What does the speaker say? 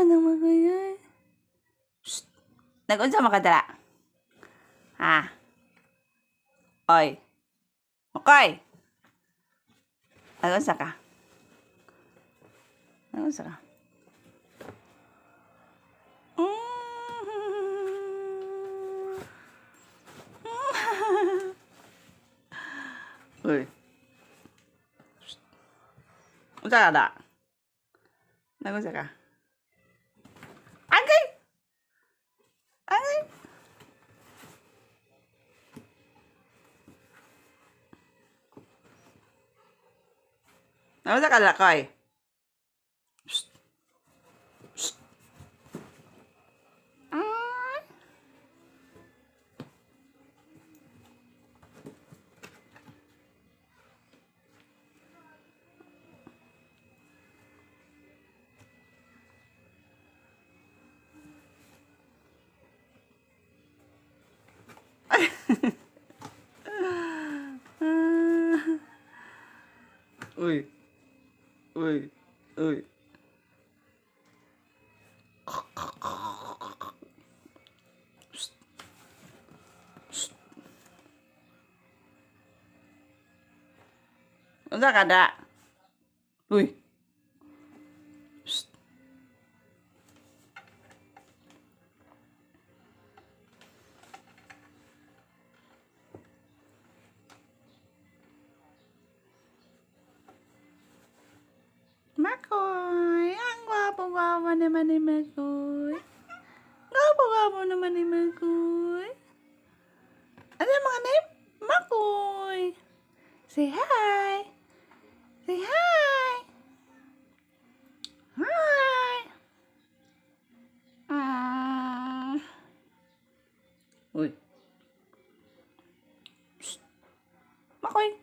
nang magayon. Nag-unsa makadala? Ha? Oy. Okay. Nag-unsa ka? Nag-unsa ka? Uy. Unsa ka da? Nag-unsa ka? Agay! Agay! Nag-unsa ka da, Koy? Uy. Uy. Uy. Unsa ka da? Uy. Makoy, ang gwapo-gwapo naman ni Makoy. Gwapo-gwapo naman ni Makoy. Ano yung mga name? Makoy. Say hi. Say hi. Hi. Uy. Makoy.